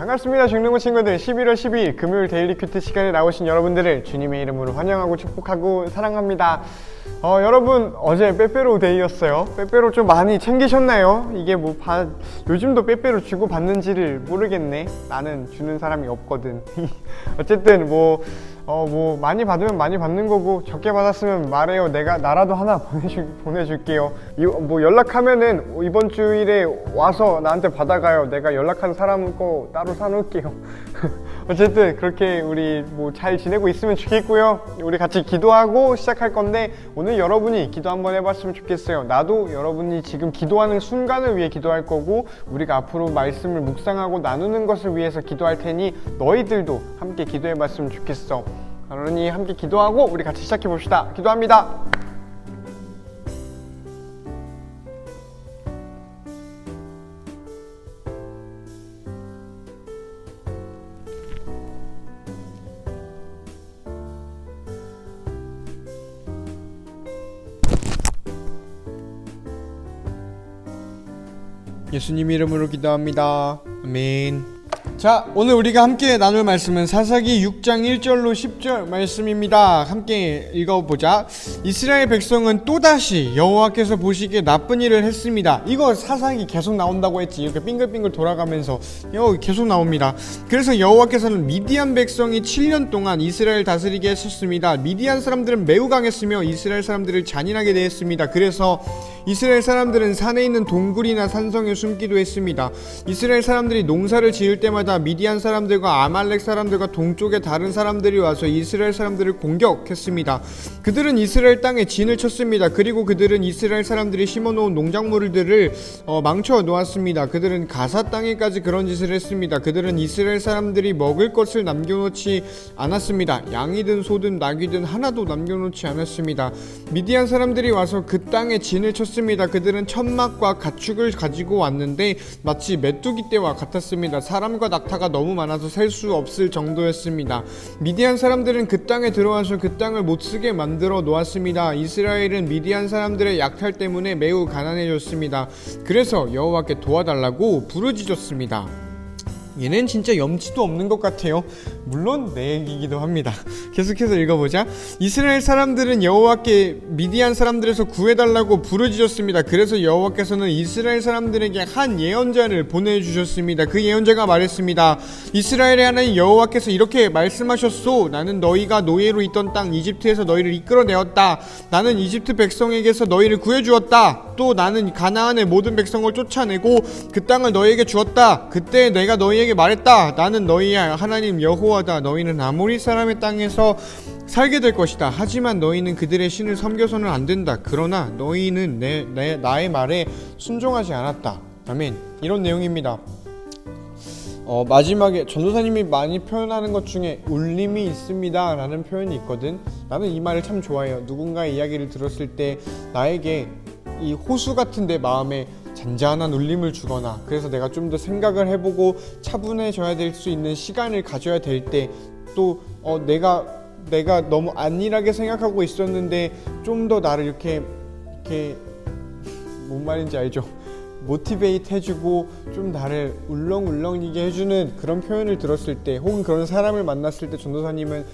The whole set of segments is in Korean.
반갑습니다. 중등부 친구들. 11월 12일 금요일 데일리 큐트 시간에 나오신 여러분들을 주님의 이름으로 환영하고 축복하고 사랑합니다. 여러분, 어제 빼빼로 데이였어요. 빼빼로 좀 많이 챙기셨나요? 이게 요즘도 빼빼로 주고 받는지를 모르겠네. 나는 주는 사람이 없거든. 어쨌든 많이 받으면 많이 받는 거고, 적게 받았으면 말해요. 내가 나라도 하나 보내줄게요. 연락하면은 이번 주일에 와서 나한테 받아가요. 내가 연락한 사람 거 따로 사놓을게요. 어쨌든 그렇게 우리 잘 지내고 있으면 좋겠고요. 우리 같이 기도하고 시작할 건데, 오늘 여러분이 기도 한번 해봤으면 좋겠어요. 나도 여러분이 지금 기도하는 순간을 위해 기도할 거고, 우리가 앞으로 말씀을 묵상하고 나누는 것을 위해서 기도할 테니 너희들도 함께 기도해봤으면 좋겠어. 그러니 함께 기도하고 우리 같이 시작해 봅시다. 기도합니다. 예수님 이름으로 기도합니다. 아멘. 자, 오늘 우리가 함께 나눌 말씀은 사사기 6장 1절로 10절 말씀입니다. 함께 읽어보자. 이스라엘 백성은 또다시 여호와께서 보시기에 나쁜 일을 했습니다. 이거 사사기 계속 나온다고 했지. 이렇게 빙글빙글 돌아가면서 계속 나옵니다. 그래서 여호와께서는 미디안 백성이 7년 동안 이스라엘 다스리게 했었습니다. 미디안 사람들은 매우 강했으며 이스라엘 사람들을 잔인하게 대했습니다. 그래서 이스라엘 사람들은 산에 있는 동굴이나 산성에 숨기도 했습니다. 이스라엘 사람들이 농사를 지을 때마다 미디안 사람들과 아말렉 사람들과 동쪽의 다른 사람들이 와서 이스라엘 사람들을 공격했습니다. 그들은 이스라엘 땅에 진을 쳤습니다. 그리고 그들은 이스라엘 사람들이 심어놓은 농작물들을 망쳐 놓았습니다. 그들은 가사 땅에까지 그런 짓을 했습니다. 그들은 이스라엘 사람들이 먹을 것을 남겨놓지 않았습니다. 양이든 소든 낙이든 하나도 남겨놓지 않았습니다. 미디안 사람들이 와서 그 땅에 진을 쳤습니다. 그들은 천막과 가축을 가지고 왔는데 마치 메뚜기 떼와 같았습니다. 사람과 낙타가 너무 많아서 셀 수 없을 정도였습니다. 미디안 사람들은 그 땅에 들어와서 그 땅을 못쓰게 만들어 놓았습니다. 이스라엘은 미디안 사람들의 약탈 때문에 매우 가난해졌습니다. 그래서 여호와께 도와달라고 부르짖었습니다. 얘는 진짜 염치도 없는 것 같아요. 물론 내 얘기이기도 합니다. 계속해서 읽어보자. 이스라엘 사람들은 여호와께 미디안 사람들에서 구해달라고 부르짖었습니다. 그래서 여호와께서는 이스라엘 사람들에게 한 예언자를 보내주셨습니다. 그 예언자가 말했습니다. 이스라엘의 하나님 여호와께서 이렇게 말씀하셨소. 나는 너희가 노예로 있던 땅 이집트에서 너희를 이끌어내었다. 나는 이집트 백성에게서 너희를 구해주었다. 또 나는 가나안의 모든 백성을 쫓아내고 그 땅을 너희에게 주었다. 그때 내가 너희에게 말했다. 나는 너희의 하나님 여호와다. 너희는 아모리 사람의 땅에서 살게 될 것이다. 하지만 너희는 그들의 신을 섬겨서는 안 된다. 그러나 너희는 나의 말에 순종하지 않았다. 아멘. 이런 내용입니다. 마지막에 전도사님이 많이 표현하는 것 중에 울림이 있습니다 라는 표현이 있거든. 나는 이 말을 참 좋아해요. 누군가의 이야기를 들었을 때 나에게 이 호수 같은 내 마음에 잔잔한 울림을 주거나, 그래서 내가 좀 더 생각을 해보고 차분해져야 될 수 있는 시간을 가져야 될 때, 또 내가 너무 안일하게 생각하고 있었는데 좀 더 나를 이렇게 뭔 말인지 알죠? 모티베이트 해주고 좀 나를 울렁울렁이게 해주는 그런 표현을 들었을 때, 혹은 그런 사람을 만났을 때 전도사님은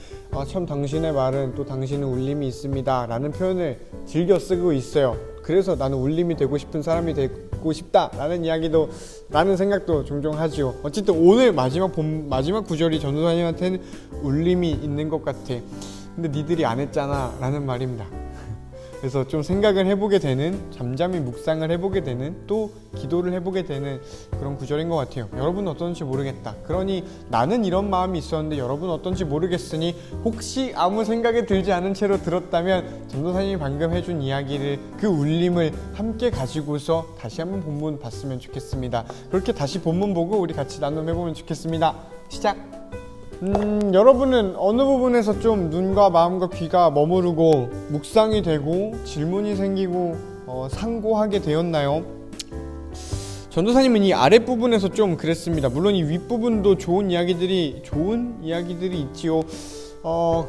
참 당신의 말은 또 당신은 울림이 있습니다 라는 표현을 즐겨 쓰고 있어요. 그래서 나는 울림이 되고 싶은 사람이 되고 싶다 라는 생각도 종종 하지요. 어쨌든 오늘 마지막 구절이 전도사님한테는 울림이 있는 것 같아. 근데 니들이 안 했잖아 라는 말입니다. 그래서 좀 생각을 해보게 되는, 잠잠히 묵상을 해보게 되는, 또 기도를 해보게 되는 그런 구절인 것 같아요. 여러분은 어떤지 모르겠다. 그러니 나는 이런 마음이 있었는데 여러분은 어떤지 모르겠으니 혹시 아무 생각이 들지 않은 채로 들었다면 전도사님이 방금 해준 이야기를, 그 울림을 함께 가지고서 다시 한번 본문 봤으면 좋겠습니다. 그렇게 다시 본문 보고 우리 같이 나눔해보면 좋겠습니다. 시작! 여러분은 어느 부분에서 좀 눈과 마음과 귀가 머무르고 묵상이 되고 질문이 생기고 상고하게 되었나요? 전도사님은 이 아랫부분에서 좀 그랬습니다. 물론 이 윗부분도 좋은 이야기들이 있지요.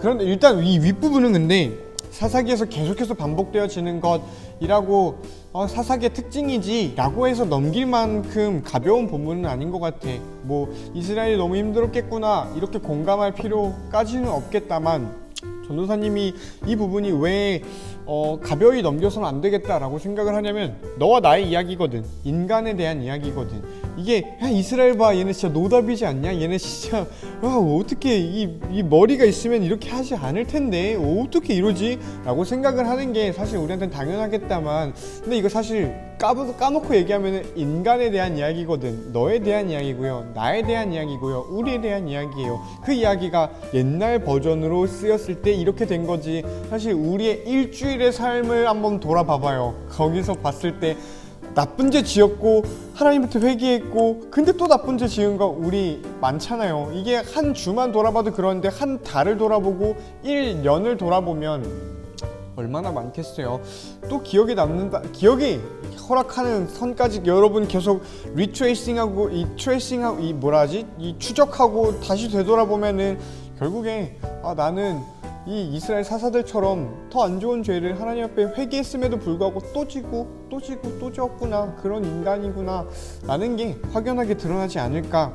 그런데 일단 이 윗부분은 근데 사사기에서 계속해서 반복되어지는 것이라고 사사기의 특징이지 라고 해서 넘길 만큼 가벼운 본문은 아닌 것 같아. 뭐 이스라엘이 너무 힘들었겠구나 이렇게 공감할 필요까지는 없겠다만 전도사님이 이 부분이 왜 가벼이 넘겨서는 안 되겠다라고 생각을 하냐면 너와 나의 이야기거든. 인간에 대한 이야기거든. 이게 야, 이스라엘 봐 얘네 진짜 노답이지 않냐? 얘네 진짜 어떻게 이 머리가 있으면 이렇게 하지 않을 텐데 어떻게 이러지? 라고 생각을 하는 게 사실 우리한테는 당연하겠다만 근데 이거 사실 까놓고 얘기하면 인간에 대한 이야기거든. 너에 대한 이야기고요, 나에 대한 이야기고요, 우리에 대한 이야기예요. 그 이야기가 옛날 버전으로 쓰였을 때 이렇게 된 거지. 사실 우리의 일주일의 삶을 한번 돌아봐봐요. 거기서 봤을 때 나쁜 죄 지었고 하나님부터 회개했고 근데 또 나쁜 죄 지은 거 우리 많잖아요. 이게 한 주만 돌아봐도 그런데 한 달을 돌아보고 1년을 돌아보면 얼마나 많겠어요. 또 기억에 남는다. 기억이 허락하는 선까지 여러분 계속 리트레이싱하고 이 추적하고 다시 되돌아보면은 결국에 나는 이 이스라엘 사사들처럼 더 안 좋은 죄를 하나님 앞에 회개했음에도 불구하고 또 지고 또 지었구나. 그런 인간이구나 라는 게 확연하게 드러나지 않을까.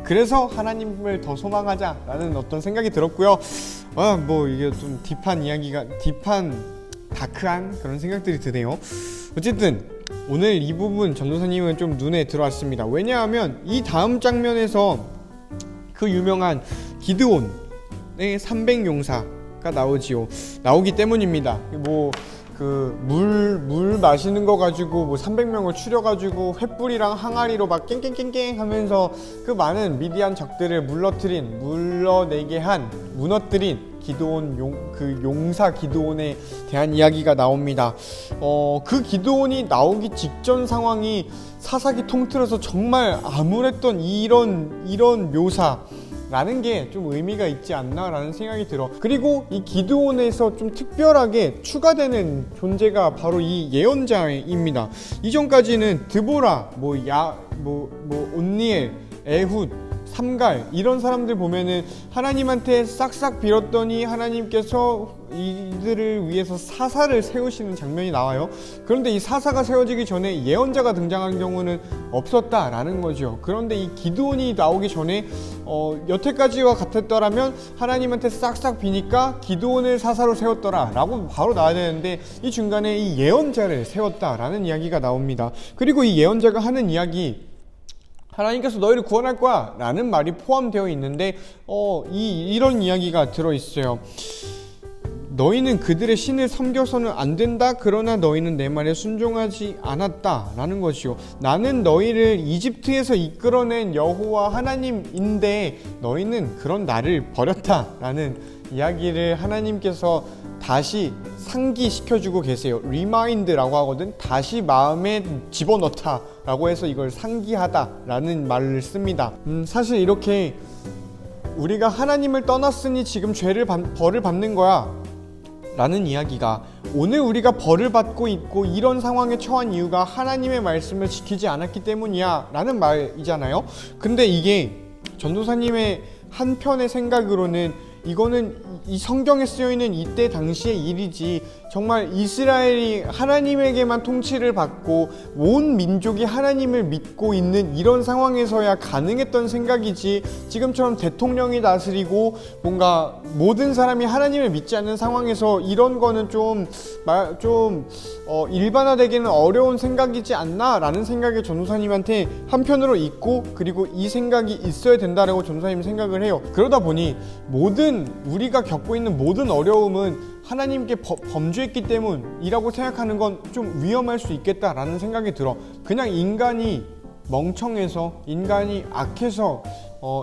그래서 하나님을 더 소망하자라는 어떤 생각이 들었고요. 뭐 이게 좀 딥한 다크한 그런 생각들이 드네요. 어쨌든 오늘 이 부분 전도사님은 좀 눈에 들어왔습니다. 왜냐하면 이 다음 장면에서 그 유명한 기드온의 300용사가 나오기 때문입니다. 뭐 물 마시는 거 가지고 뭐 300명을 추려가지고 횃불이랑 항아리로 막 깽깽깽깽 하면서 그 많은 미디안 적들을 무너뜨린 기드온 용사 기드온에 대한 이야기가 나옵니다. 그 기드온이 나오기 직전 상황이 사사기 통틀어서 정말 암울했던 이런 묘사라는 게 좀 의미가 있지 않나라는 생각이 들어. 그리고 이 기드온에서 좀 특별하게 추가되는 존재가 바로 이 예언자입니다. 이전까지는 드보라, 온니엘, 에훗, 삼갈 이런 사람들 보면은 하나님한테 싹싹 빌었더니 하나님께서 이들을 위해서 사사를 세우시는 장면이 나와요. 그런데 이 사사가 세워지기 전에 예언자가 등장한 경우는 없었다라는 거죠. 그런데 이 기드온이 나오기 전에 여태까지와 같았더라면 하나님한테 싹싹 비니까 기드온을 사사로 세웠더라 라고 바로 나와야 되는데 이 중간에 이 예언자를 세웠다라는 이야기가 나옵니다. 그리고 이 예언자가 하는 이야기, 하나님께서 너희를 구원할 거야 라는 말이 포함되어 있는데 이런 이야기가 들어있어요. 너희는 그들의 신을 섬겨서는 안 된다. 그러나 너희는 내 말에 순종하지 않았다 라는 것이요, 나는 너희를 이집트에서 이끌어낸 여호와 하나님인데 너희는 그런 나를 버렸다 라는 이야기를 하나님께서 다시 상기시켜주고 계세요. 리마인드라고 하거든. 다시 마음에 집어넣다 라고 해서 이걸 상기하다 라는 말을 씁니다. 사실 이렇게 우리가 하나님을 떠났으니 지금 벌을 받는 거야 라는 이야기가, 오늘 우리가 벌을 받고 있고 이런 상황에 처한 이유가 하나님의 말씀을 지키지 않았기 때문이야 라는 말이잖아요. 근데 이게 전도사님의 한편의 생각으로는 이거는 이 성경에 쓰여있는 이때 당시의 일이지, 정말 이스라엘이 하나님에게만 통치를 받고 온 민족이 하나님을 믿고 있는 이런 상황에서야 가능했던 생각이지, 지금처럼 대통령이 다스리고 뭔가 모든 사람이 하나님을 믿지 않는 상황에서 이런 거는 좀 일반화되기는 어려운 생각이지 않나 라는 생각이 전도사님한테 한편으로 있고, 그리고 이 생각이 있어야 된다라고 전도사님이 생각을 해요. 그러다 보니 우리가 겪고 있는 모든 어려움은 하나님께 범죄했기 때문이라고 생각하는 건 좀 위험할 수 있겠다라는 생각이 들어. 그냥 인간이 멍청해서, 인간이 악해서,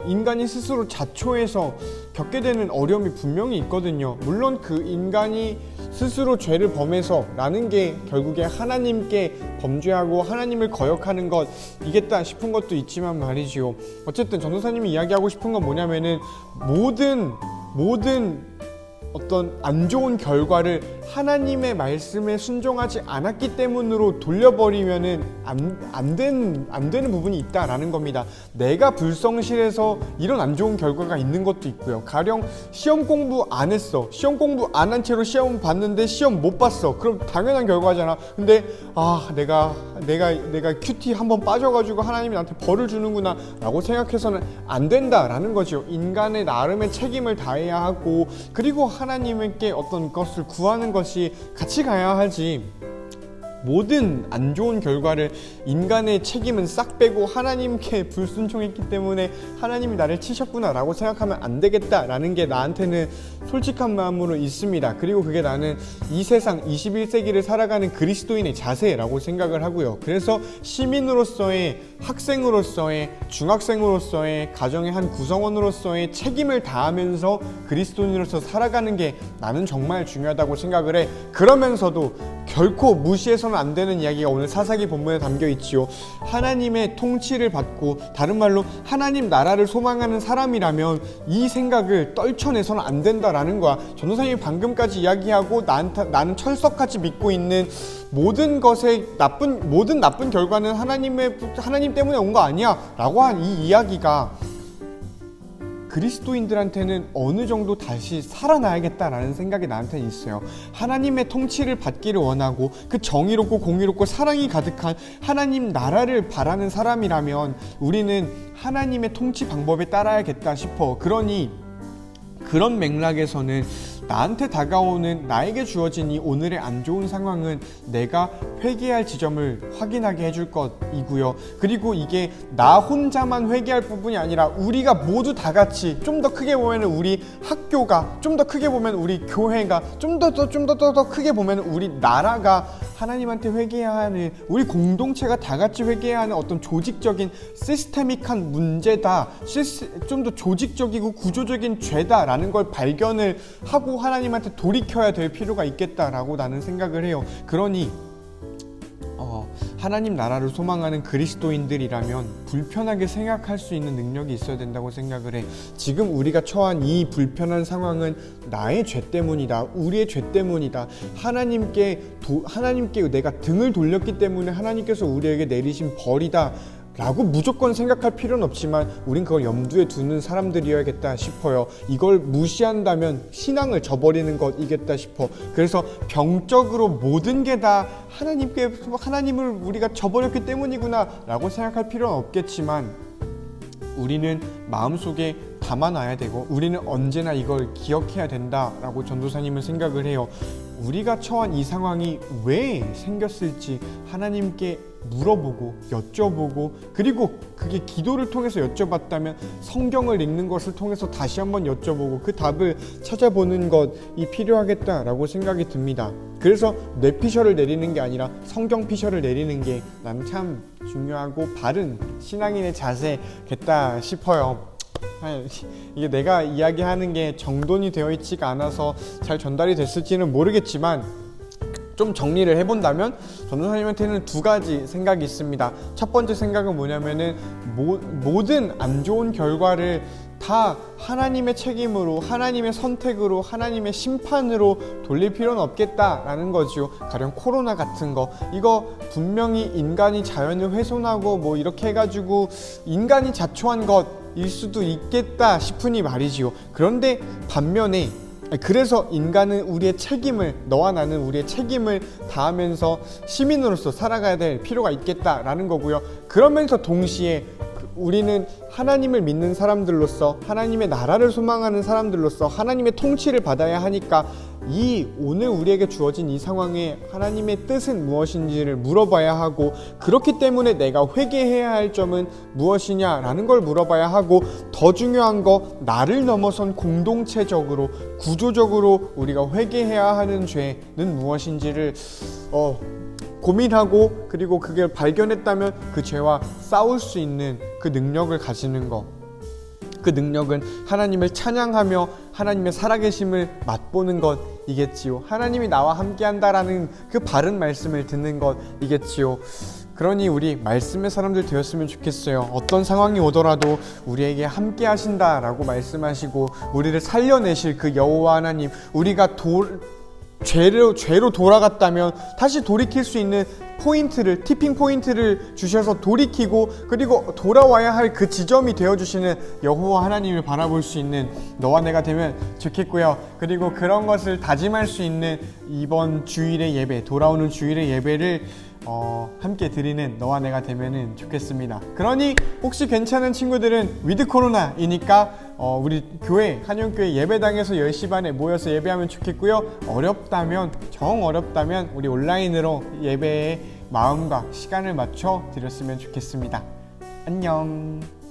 인간이 스스로 자초해서 겪게 되는 어려움이 분명히 있거든요. 물론 그 인간이 스스로 죄를 범해서 라는 게 결국에 하나님께 범죄하고 하나님을 거역하는 것이겠다 싶은 것도 있지만 말이지요. 어쨌든 전도사님이 이야기하고 싶은 건 뭐냐면은 모든 어떤 안 좋은 결과를 하나님의 말씀에 순종하지 않았기 때문으로 돌려버리면은 안 되는 부분이 있다라는 겁니다. 내가 불성실해서 이런 안 좋은 결과가 있는 것도 있고요. 가령 시험 공부 안 했어. 시험 공부 안 한 채로 시험 봤는데 시험 못 봤어. 그럼 당연한 결과잖아. 근데 내가 큐티 한번 빠져가지고 하나님이 나한테 벌을 주는구나 라고 생각해서는 안 된다라는 거죠. 인간의 나름의 책임을 다해야 하고, 그리고 하나님께 어떤 것을 구하는 것이 같이 가야 하지. 모든 안 좋은 결과를 인간의 책임은 싹 빼고 하나님께 불순종했기 때문에 하나님이 나를 치셨구나 라고 생각하면 안 되겠다라는 게 나한테는 솔직한 마음으로 있습니다. 그리고 그게 나는 이 세상 21세기를 살아가는 그리스도인의 자세라고 생각을 하고요. 그래서 시민으로서의, 학생으로서의, 중학생으로서의, 가정의 한 구성원으로서의 책임을 다하면서 그리스도인으로서 살아가는 게 나는 정말 중요하다고 생각을 해. 그러면서도 결코 무시해서는 안 되는 이야기가 오늘 사사기 본문에 담겨 있지요. 하나님의 통치를 받고, 다른 말로 하나님 나라를 소망하는 사람이라면 이 생각을 떨쳐내서는 안 된다라는 거야. 전도사님이 방금까지 이야기하고 나는 철석같이 믿고 있는 모든 나쁜 결과는 하나님 때문에 온 거 아니야 라고 한 이 이야기가 그리스도인들한테는 어느 정도 다시 살아나야겠다라는 생각이 나한테는 있어요. 하나님의 통치를 받기를 원하고 그 정의롭고 공의롭고 사랑이 가득한 하나님 나라를 바라는 사람이라면 우리는 하나님의 통치 방법에 따라야겠다 싶어. 그러니 그런 맥락에서는 나한테 다가오는, 나에게 주어진 이 오늘의 안 좋은 상황은 내가 회개할 지점을 확인하게 해줄 것이고요. 그리고 이게 나 혼자만 회개할 부분이 아니라 우리가 모두 다 같이, 좀 더 크게 보면 우리 학교가, 좀 더 크게 보면 우리 교회가, 좀 더 크게 보면 우리 나라가 하나님한테 회개해야 하는, 우리 공동체가 다 같이 회개해야 하는 어떤 조직적인 시스테믹한 문제다, 좀 더 조직적이고 구조적인 죄다라는 걸 발견을 하고 하나님한테 돌이켜야 될 필요가 있겠다라고 나는 생각을 해요. 그러니 하나님 나라를 소망하는 그리스도인들이라면 불편하게 생각할 수 있는 능력이 있어야 된다고 생각을 해. 지금 우리가 처한 이 불편한 상황은 나의 죄 때문이다, 우리의 죄 때문이다, 하나님께 내가 등을 돌렸기 때문에 하나님께서 우리에게 내리신 벌이다 라고 무조건 생각할 필요는 없지만 우린 그걸 염두에 두는 사람들이어야겠다 싶어요. 이걸 무시한다면 신앙을 저버리는 것이겠다 싶어. 그래서 병적으로 모든 게 다 하나님을 우리가 저버렸기 때문이구나 라고 생각할 필요는 없겠지만 우리는 마음속에 담아놔야 되고 우리는 언제나 이걸 기억해야 된다라고 전도사님은 생각을 해요. 우리가 처한 이 상황이 왜 생겼을지 하나님께 물어보고 여쭤보고, 그리고 그게 기도를 통해서 여쭤봤다면 성경을 읽는 것을 통해서 다시 한번 여쭤보고 그 답을 찾아보는 것이 필요하겠다라고 생각이 듭니다. 그래서 뇌피셜을 내리는 게 아니라 성경 피셜을 내리는 게 난 참 중요하고 바른 신앙인의 자세겠다 싶어요. 이게 내가 이야기하는 게 정돈이 되어 있지가 않아서 잘 전달이 됐을지는 모르겠지만 좀 정리를 해본다면 전도사님한테는 두 가지 생각이 있습니다. 첫 번째 생각은 뭐냐면은 모든 안 좋은 결과를 다 하나님의 책임으로, 하나님의 선택으로, 하나님의 심판으로 돌릴 필요는 없겠다라는 거죠. 가령 코로나 같은 거, 이거 분명히 인간이 자연을 훼손하고 뭐 이렇게 해가지고 인간이 자초한 것일 수도 있겠다 싶으니 말이지요. 그런데 반면에 그래서 인간은 우리의 책임을, 너와 나는 우리의 책임을 다하면서 시민으로서 살아가야 될 필요가 있겠다라는 거고요. 그러면서 동시에 우리는 하나님을 믿는 사람들로서, 하나님의 나라를 소망하는 사람들로서 하나님의 통치를 받아야 하니까 이 오늘 우리에게 주어진 이 상황에 하나님의 뜻은 무엇인지를 물어봐야 하고, 그렇기 때문에 내가 회개해야 할 점은 무엇이냐라는 걸 물어봐야 하고, 더 중요한 거, 나를 넘어선 공동체적으로, 구조적으로 우리가 회개해야 하는 죄는 무엇인지를 고민하고, 그리고 그걸 발견했다면 그 죄와 싸울 수 있는 그 능력을 가지는 것, 그 능력은 하나님을 찬양하며 하나님의 살아계심을 맛보는 것이겠지요. 하나님이 나와 함께한다라는 그 바른 말씀을 듣는 것이겠지요. 그러니 우리 말씀의 사람들 되었으면 좋겠어요. 어떤 상황이 오더라도 우리에게 함께 하신다라고 말씀하시고 우리를 살려내실 그 여호와 하나님, 우리가 죄로 돌아갔다면 다시 돌이킬 수 있는 포인트를, 티핑 포인트를 주셔서 돌이키고 그리고 돌아와야 할 그 지점이 되어주시는 여호와 하나님을 바라볼 수 있는 너와 내가 되면 좋겠고요. 그리고 그런 것을 다짐할 수 있는 이번 주일의 예배, 돌아오는 주일의 예배를 함께 드리는 너와 내가 되면 좋겠습니다. 그러니 혹시 괜찮은 친구들은 위드 코로나이니까 우리 교회, 한영교회 예배당에서 10시 반에 모여서 예배하면 좋겠고요. 정 어렵다면 우리 온라인으로 예배에 마음과 시간을 맞춰 드렸으면 좋겠습니다. 안녕.